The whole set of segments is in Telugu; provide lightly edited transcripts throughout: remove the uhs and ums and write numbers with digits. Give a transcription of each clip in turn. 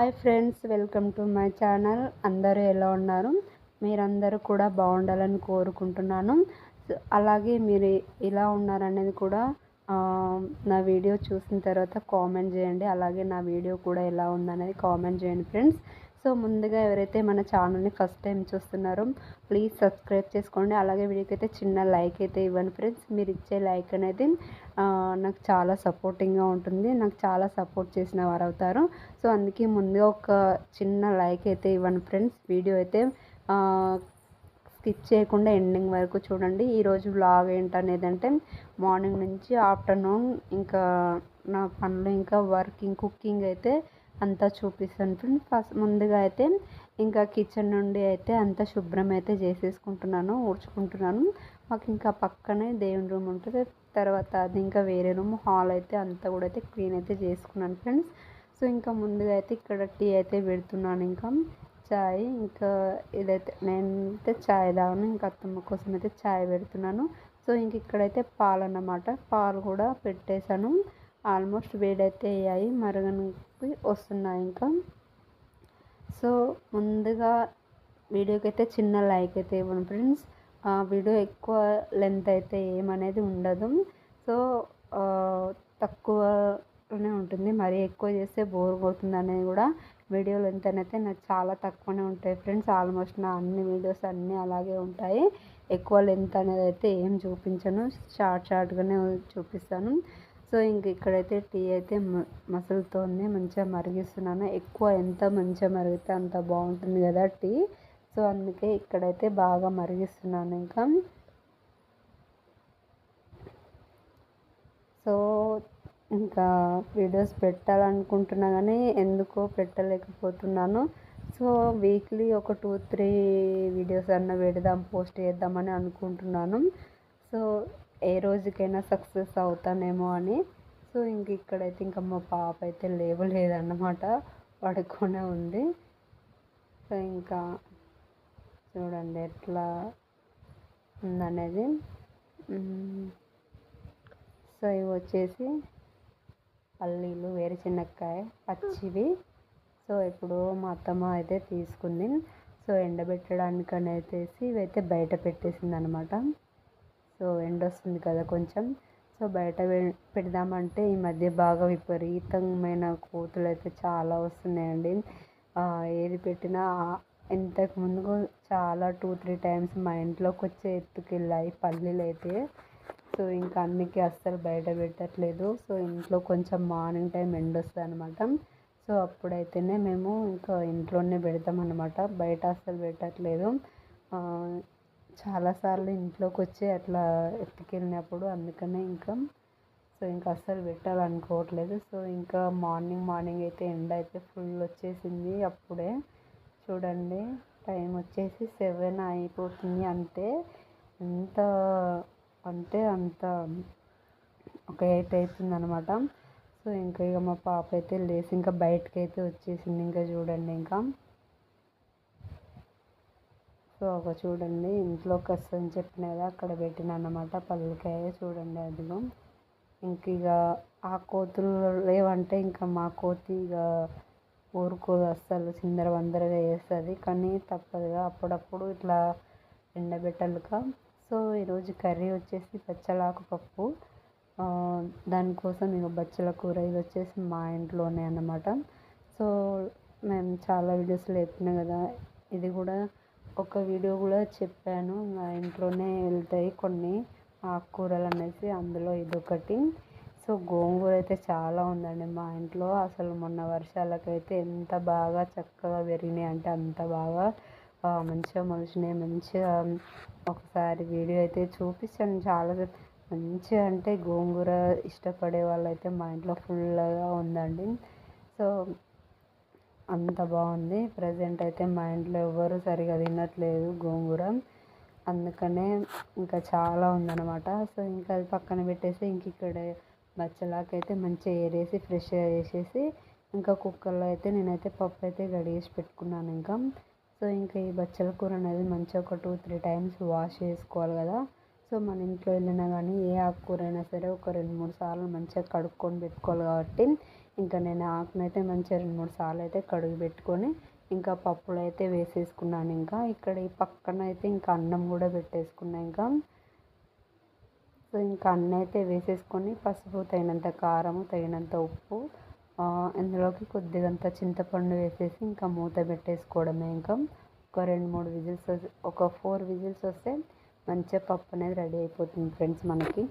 Hi friends, welcome to my channel. అందరూ ఎలా ఉన్నారు? మీరందరూ కూడా బాగుండాలని కోరుకుంటున్నాను. అలాగే మీరు ఎలా ఉన్నారనేది కూడా నా వీడియో చూసిన తర్వాత కామెంట్ చేయండి. అలాగే నా వీడియో కూడా ఎలా ఉందనేది కామెంట్ చేయండి ఫ్రెండ్స్. సో ముందుగా ఎవరైతే మన ఛానల్ని ఫస్ట్ టైం చూస్తున్నారో ప్లీజ్ సబ్స్క్రైబ్ చేసుకోండి. అలాగే వీడియోకి అయితే చిన్న లైక్ అయితే ఇవ్వండి ఫ్రెండ్స్. మీరు ఇచ్చే లైక్ అనేది నాకు చాలా సపోర్టింగ్గా ఉంటుంది. నాకు చాలా సపోర్ట్ చేసిన వారు అవుతారు. సో అందుకే ముందుగా ఒక చిన్న లైక్ అయితే ఇవ్వండి ఫ్రెండ్స్. వీడియో అయితే స్కిప్ చేయకుండా ఎండింగ్ వరకు చూడండి. ఈరోజు వ్లాగ్ ఏంటనేదంటే మార్నింగ్ నుంచి ఆఫ్టర్నూన్ ఇంకా నా పనులు ఇంకా వర్కింగ్ కుకింగ్ అయితే అంతా చూపిస్తాను ఫ్రెండ్స్. ఫస్ట్ ముందుగా అయితే ఇంకా కిచెన్ నుండి అయితే అంతా శుభ్రం అయితే చేసేసుకుంటున్నాను, ఊడ్చుకుంటున్నాను. మాకు ఇంకా పక్కనే దేవుని రూమ్ ఉంటుంది. తర్వాత అది ఇంకా వేరే రూమ్ హాల్ అయితే అంతా కూడా అయితే క్లీన్ అయితే చేసుకున్నాను ఫ్రెండ్స్. సో ఇంకా ముందుగా అయితే ఇక్కడ టీ అయితే పెడుతున్నాను. ఇంకా చాయ్ ఇంకా ఇదైతే నేనైతే చాయ్ తాగను. ఇంకా అత్తమ్మ కోసం అయితే చాయ్ పెడుతున్నాను. సో ఇంక ఇక్కడైతే పాలు అన్నమాట, పాలు కూడా పెట్టేశాను. ఆల్మోస్ట్ వేడైతే అయ్యాయి, మరగనికి వస్తున్నాయి ఇంకా. సో ముందుగా వీడియోకి అయితే చిన్న లైక్ అయితే ఇవ్వండి ఫ్రెండ్స్. వీడియో ఎక్కువ లెంత్ అయితే ఏమనేది ఉండదు. సో తక్కువనే ఉంటుంది, మరీ ఎక్కువ చేస్తే బోర్ కొడుతుంది అనేది కూడా. వీడియో లెంత్ అయితే నాకు చాలా తక్కువనే ఉంటాయి ఫ్రెండ్స్. ఆల్మోస్ట్ నా అన్ని వీడియోస్ అన్నీ అలాగే ఉంటాయి. ఎక్కువ లెంత్ అనేది అయితే ఏం చూపించను, షార్ట్గానే చూపిస్తాను. సో ఇంక ఇక్కడైతే టీ అయితే మసులుతోంది, మంచిగా మరిగిస్తున్నాను. ఎక్కువ ఎంత మంచిగా మరిగితే అంత బాగుంటుంది కదా టీ. సో అందుకే ఇక్కడైతే బాగా మరిగిస్తున్నాను ఇంకా. సో ఇంకా వీడియోస్ పెట్టాలనుకుంటున్నా కానీ ఎందుకో పెట్టలేకపోతున్నాను. సో వీక్లీ ఒక 2-3 వీడియోస్ అన్న పెడదాం, పోస్ట్ చేద్దామని అనుకుంటున్నాను. సో ఏ రోజుకైనా సక్సెస్ అవుతానేమో అని. సో ఇంక ఇక్కడైతే ఇంకా మా పాప అయితే లేవలేదన్నమాట, పడుకొనే ఉంది. సో ఇంకా చూడండి ఎట్లా ఉందనేది. సో ఇవి వచ్చేసి పల్లీలు, వేరుశనక్కాయ పచ్చివి. సో ఇప్పుడు మా అత్తమ్మ అయితే తీసుకుంది. సో ఎండబెట్టడానికి అనేది ఇవైతే బయట పెట్టేసింది అనమాట. సో ఎండ వస్తుంది కదా కొంచెం, సో బయట పెడదామంటే ఈ మధ్య బాగా విపరీతమైన కోతులు అయితే చాలా వస్తున్నాయండి. ఏది పెట్టినా ఇంతకు ముందు చాలా 2-3 టైమ్స్ మా ఇంట్లోకి వచ్చి ఎత్తుకెళ్ళాయి పల్లీలు అయితే. సో ఇంకా అందుకే అస్సలు బయట పెట్టట్లేదు. సో ఇంట్లో కొంచెం మార్నింగ్ టైం ఎండ వస్తుంది అనమాట. సో అప్పుడైతేనే మేము ఇంకా ఇంట్లోనే పెడతాం అనమాట, బయట అస్సలు పెట్టట్లేదు. చాలాసార్లు ఇంట్లోకి వచ్చి అట్లా ఎత్తుకెళ్ళినప్పుడు అందుకనే ఇంకా సో ఇంకా అస్సలు పెట్టాలనుకోవట్లేదు. సో ఇంకా మార్నింగ్ అయితే ఎండ అయితే ఫుల్ వచ్చేసింది అప్పుడే. చూడండి టైం వచ్చేసి 7 అయిపోతుంది. ఎంత అంటే అంత ఒక 8 అవుతుంది అనమాట. సో ఇంకా ఇక మా పాప అయితే లేచి ఇంకా బయటకు అయితే వచ్చేసింది. ఇంకా చూడండి ఇంకా. సో ఒక చూడండి ఇంట్లోకి వస్తుందని చెప్పిన కదా, అక్కడ పెట్టిన అన్నమాట పల్లికాయ. చూడండి అదిగో. ఇంక ఇక ఆ కోతులు లేవంటే ఇంకా మా కోతి ఇక ఊరుకోదు అస్సలు, చిందరవందరగా చేస్తుంది. కానీ తప్పదుగా అప్పుడప్పుడు ఇట్లా ఎండబెట్టాలిక. సో ఈరోజు కర్రీ వచ్చేసి బచ్చలాకు పప్పు. దానికోసం ఇక బచ్చల కూర ఇది వచ్చేసి మా ఇంట్లోనే అన్నమాట. సో మేము చాలా వీడియోస్లో చెప్పినా కదా, ఇది కూడా ఒక వీడియో కూడా చెప్పాను, మా ఇంట్లోనే వెళ్తాయి కొన్ని ఆకుకూరలు అనేసి, అందులో ఇదొకటి. సో గోంగూర అయితే చాలా ఉందండి మా ఇంట్లో. అసలు మొన్న వర్షాలకైతే ఎంత బాగా చక్కగా పెరిగినాయి అంటే అంత బాగా మంచిగా మొలిచినాయి. మంచిగా ఒకసారి వీడియో అయితే చూపిస్తాను. చాలా మంచిగా అంటే గోంగూర ఇష్టపడే వాళ్ళైతే మా ఇంట్లో ఫుల్గా ఉందండి. సో అంత బాగుంది. ప్రజెంట్ అయితే మా ఇంట్లో ఎవరు సరిగా తినట్లేదు గోంగూర, అందుకనే ఇంకా చాలా ఉందన్నమాట. సో ఇంకా అది పక్కన పెట్టేసి ఇంక ఇక్కడ బచ్చలాకు అయితే మంచిగా ఏరేసి ఫ్రెష్గా చేసేసి ఇంకా కుక్కర్లో అయితే నేనైతే పప్పు అయితే కడిగేసి పెట్టుకున్నాను ఇంకా. సో ఇంకా ఈ బచ్చల కూర అనేది మంచిగా ఒక 2-3 టైమ్స్ వాష్ చేసుకోవాలి కదా. సో మన ఇంట్లో వెళ్ళినా కానీ ఏ ఆకుకూర అయినా సరే ఒక 2-3 సార్లు మంచిగా కడుక్కొని పెట్టుకోవాలి కాబట్టి ఇంకా నేను ఆకునైతే మంచిగా 2-3 సార్లు అయితే కడుగు పెట్టుకొని ఇంకా పప్పులు అయితే వేసేసుకున్నాను. ఇంకా ఇక్కడ ఈ పక్కన అయితే ఇంకా అన్నం కూడా పెట్టేసుకున్నా. ఇంకా సో ఇంకా అన్నం అయితే వేసేసుకొని పసుపు, తగినంత కారము, తగినంత ఉప్పు, ఇందులోకి కొద్దిగంత చింతపండు వేసేసి ఇంకా మూత పెట్టేసుకోవడమే. ఇంకా ఒక 2-3 విజిల్స్ ఒక 4 విజిల్స్ వస్తే మంచిగా పప్పు అనేది రెడీ అయిపోతుంది ఫ్రెండ్స్ మనకి.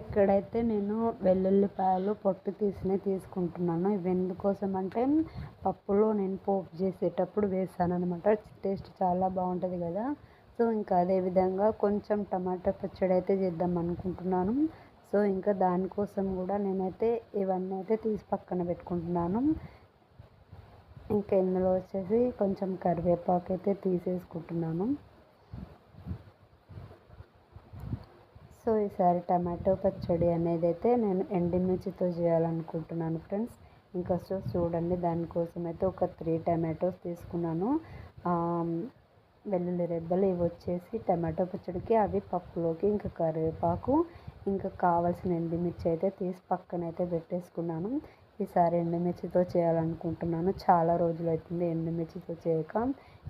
ఇక్కడైతే నేను వెల్లుల్లిపాయలు పొట్టు తీసుకుంటున్నాను. ఇవి ఎందుకోసం అంటే పప్పులో నేను పోపు చేసేటప్పుడు వేసాను అనమాట. టేస్ట్ చాలా బాగుంటుంది కదా. సో ఇంకా అదేవిధంగా కొంచెం టమాటా పచ్చడి అయితే చేద్దాం అనుకుంటున్నాను. సో ఇంకా దానికోసం కూడా నేనైతే ఇవన్నీ అయితే తీసి పక్కన పెట్టుకుంటున్నాను. ఇంకా ఇందులో వచ్చేసి కొంచెం కరివేపాకు అయితే తీసేసుకుంటున్నాను. సో ఈసారి టమాటో పచ్చడి అనేది అయితే నేను ఎండుమిర్చితో చేయాలనుకుంటున్నాను ఫ్రెండ్స్. ఇంకా సో చూడండి, దానికోసం అయితే ఒక 3 టమాటోస్ తీసుకున్నాను. వెల్లుల్లి రెబ్బలు ఇవి వచ్చేసి టమాటో పచ్చడికి, అవి పప్పులోకి. ఇంకా కరివేపాకు, ఇంకా కావాల్సిన ఎండుమిర్చి అయితే తీసి పక్కన అయితే పెట్టేసుకున్నాను. ఈసారి ఎండుమిర్చితో చేయాలనుకుంటున్నాను. చాలా రోజులు అవుతుంది ఎండుమిర్చితో చేయక.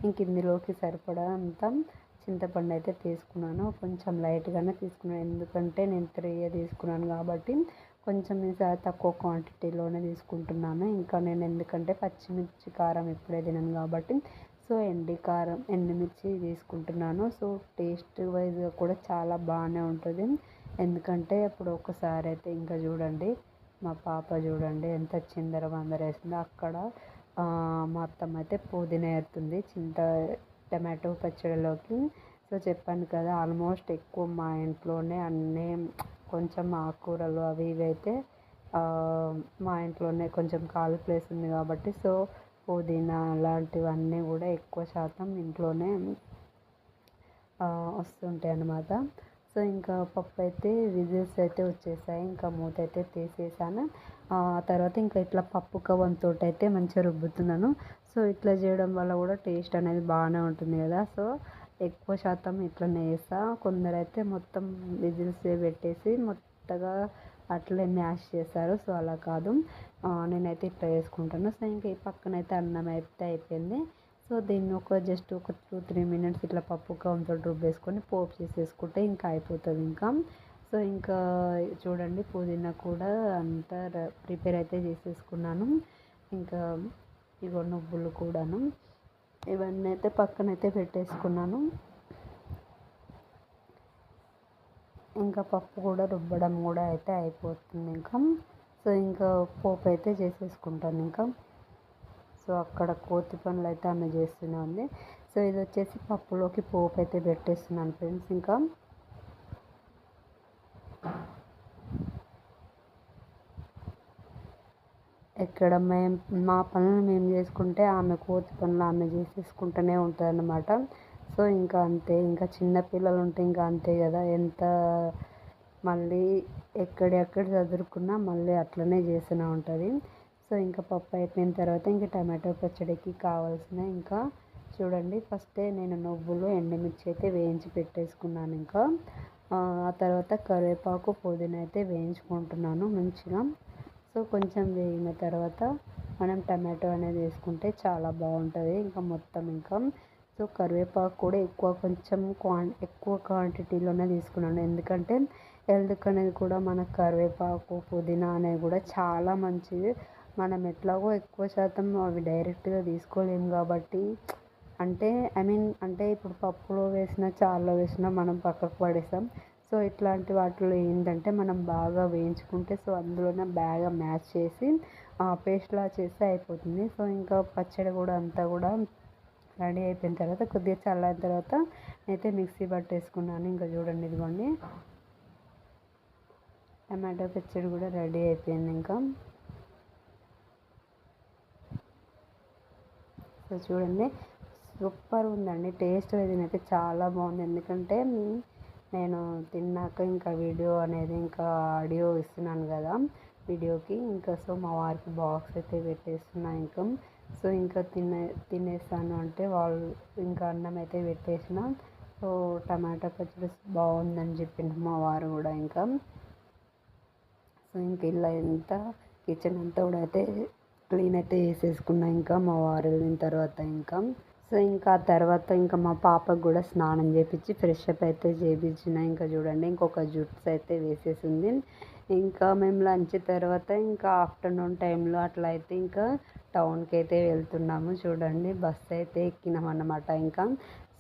ఇంక ఇందులోకి సరిపడా అంతా చింతపండు అయితే తీసుకున్నాను. కొంచెం లైట్గానే తీసుకున్నాను, ఎందుకంటే నేను 3 తీసుకున్నాను కాబట్టి కొంచెం ఈసారి తక్కువ క్వాంటిటీలోనే తీసుకుంటున్నాను. ఇంకా నేను ఎందుకంటే పచ్చిమిర్చి కారం ఇప్పుడే తినను కాబట్టి సో ఎండుమిర్చి తీసుకుంటున్నాను. సో టేస్ట్ వైజ్గా కూడా చాలా బాగానే ఉంటుంది. ఎందుకంటే ఇప్పుడు ఒకసారి అయితే ఇంకా చూడండి, మా పాప చూడండి ఎంత చిందరవందర వేసిందో. అక్కడ మా అత్తమ్మ అయితే పుదీనా వేస్తుంది టమాటో పచ్చడిలోకి. సో చెప్పాను కదా, ఆల్మోస్ట్ ఎక్కువ మా ఇంట్లోనే అన్నీ కొంచెం ఆకుకూరలు అవి ఇవి అయితే మా ఇంట్లోనే కొంచెం ఖాళీ ప్లేస్ ఉంది కాబట్టి సో పుదీనా అలాంటివన్నీ కూడా ఎక్కువ శాతం ఇంట్లోనే వస్తుంటాయి అన్నమాట. సో ఇంకా పప్పు అయితే విజిల్స్ అయితే వచ్చేసాయి. ఇంకా మూత అయితే తీసేసాను. తర్వాత ఇంకా ఇట్లా పప్పు కవ్వంతో అయితే మంచిగా రుబ్బుతున్నాను. సో ఇట్లా చేయడం వల్ల కూడా టేస్ట్ అనేది బాగానే ఉంటుంది కదా. సో ఎక్కువ శాతం ఇట్లనే వేస్తా. కొందరైతే మొత్తం విజిల్స్ పెట్టేసి మొత్తగా అట్లే మ్యాష్ చేస్తారు. సో అలా కాదు, నేనైతే ఇట్లా వేసుకుంటాను. సో ఇంకా ఈ పక్కనైతే అన్నం అయితే అయిపోయింది. సో దీన్ని జస్ట్ ఒక 2-3 మినిట్స్ ఇట్లా పప్పు కవ్వంతో రుబ్బేసుకొని పోపు చేసేసుకుంటే ఇంకా అయిపోతుంది. ఇంకా సో ఇంకా చూడండి, పుదీనా కూడా అంతా ప్రిపేర్ అయితే చేసేసుకున్నాను. ఇంకా ఇగో నువ్వులు కూడాను ఇవన్నీ అయితే పక్కనైతే పెట్టేసుకున్నాను. ఇంకా పప్పు కూడా రుబ్బడం కూడా అయితే అయిపోతుంది. ఇంకా సో ఇంకా పోపు అయితే చేసేసుకుంటాను. ఇంకా సో అక్కడ కోతి పనులు అయితే ఆమె చేస్తూనే ఉంది. సో ఇది వచ్చేసి పప్పులోకి పోపు అయితే పెట్టేస్తున్నాను ఫ్రెండ్స్. ఇంకా ఇక్కడ మా పనులు మేము చేసుకుంటే ఆమె కోతి పనులు ఆమె చేసేసుకుంటూనే ఉంటుంది అన్నమాట. సో ఇంకా అంతే, ఇంకా చిన్నపిల్లలు ఉంటే ఇంకా అంతే కదా, ఎంత మళ్ళీ ఎక్కడెక్కడ చదువుకున్నా మళ్ళీ అట్లనే చేస్తూనే ఉంటుంది. సో ఇంకా పప్పు అయిపోయిన తర్వాత ఇంకా టమాటో పచ్చడికి కావాల్సిన ఇంకా చూడండి, ఫస్టే నేను నువ్వులు ఎండుమిర్చి అయితే వేయించి పెట్టేసుకున్నాను. ఇంకా ఆ తర్వాత కరివేపాకు పుదీనా అయితే వేయించుకుంటున్నాను మంచిగా. సో కొంచెం వేగిన తర్వాత మనం టమాటో అనేది వేసుకుంటే చాలా బాగుంటుంది. ఇంకా మొత్తం ఇంకా సో కరివేపాకు కూడా కొంచెం ఎక్కువ క్వాంటిటీలోనే తీసుకున్నాను, ఎందుకంటే హెల్త్కి అనేది కూడా మన కరివేపాకు పుదీనా అనేది కూడా చాలా మంచిది. మనం ఎట్లాగో ఎక్కువ శాతం అవి డైరెక్ట్గా తీసుకోలేము కాబట్టి, అంటే ఐ మీన్ అంటే ఇప్పుడు పప్పులో వేసిన చారులో వేసినా మనం పక్కకు పడేస్తాం. సో ఇట్లాంటి వాటిలో ఏంటంటే మనం బాగా వేయించుకుంటే సో అందులోనే బాగా మ్యాష్ చేసి పేస్ట్లా చేస్తే అయిపోతుంది. సో ఇంకా పచ్చడి కూడా అంతా కూడా రెడీ అయిపోయిన తర్వాత కొద్దిగా చల్లారిన తర్వాత అయితే మిక్సీ పట్టేసుకున్నాను. ఇంకా చూడండి ఇదిగోండి టమాటో పచ్చడి కూడా రెడీ అయిపోయింది. ఇంకా సో చూడండి సూపర్ ఉందండి, టేస్ట్ అయితే చాలా బాగుంది. ఎందుకంటే నేను తిన్నాక ఇంకా వీడియో అనేది ఇంకా ఆడియో ఇస్తున్నాను కదా వీడియోకి, ఇంకా సో మా వారికి బాక్స్ అయితే పెట్టేస్తున్నా ఇంకా. సో ఇంకా తినేస్తాను అంటే వాళ్ళు ఇంకా అన్నం అయితే పెట్టేసిన. సో టమాటా పచ్చడి బాగుందని చెప్పింది మా వారు కూడా ఇంకా. సో ఇంక ఇలా ఎంత కిచెన్ అంతా కూడా అయితే క్లీన్ అయితే చేసేసుకున్నా ఇంకా మా వారు వెళ్ళిన తర్వాత ఇంకా. సో ఇంకా ఆ తర్వాత ఇంకా మా పాపకు కూడా స్నానం చేపించి ఫ్రెష్ అప్ అయితే చేయించిన. ఇంకా చూడండి ఇంకొక జుట్స్ అయితే వేసేసింది. ఇంకా మేము లంచ్ తర్వాత ఇంకా ఆఫ్టర్నూన్ టైంలో అట్లా అయితే ఇంకా టౌన్కి అయితే వెళ్తున్నాము. చూడండి బస్సు అయితే ఎక్కినాం అన్నమాట ఇంకా.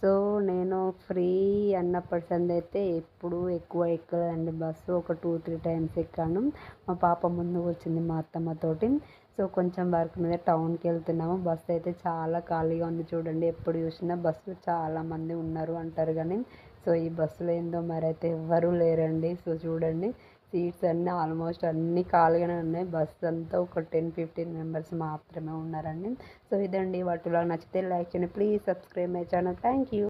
సో నేను ఫ్రీ అన్నప్పటి సంది అయితే ఎప్పుడు ఎక్కువ ఎక్కలేదండి బస్సు, ఒక 2-3 టైమ్స్ ఎక్కాను. మా పాప ముందు వచ్చింది మా అత్తమ్మతోటి. సో కొంచెం వర్క్ మీద టౌన్కి వెళ్తున్నాము. బస్సు అయితే చాలా ఖాళీగా ఉంది. చూడండి ఎప్పుడు చూసినా బస్సులో చాలామంది ఉన్నారు అంటారు కానీ సో ఈ బస్సులో ఏందో మరి అయితే ఎవ్వరూ లేరండి. సో చూడండి సీట్స్ అన్నీ ఆల్మోస్ట్ అన్నీ ఖాళీగానే ఉన్నాయి. బస్సు అంతా ఒక 10-15 మెంబర్స్ మాత్రమే ఉన్నారండి. సో ఇదండి వాటిలో నచ్చితే లైక్ చేయండి, please subscribe my channel. Thank you.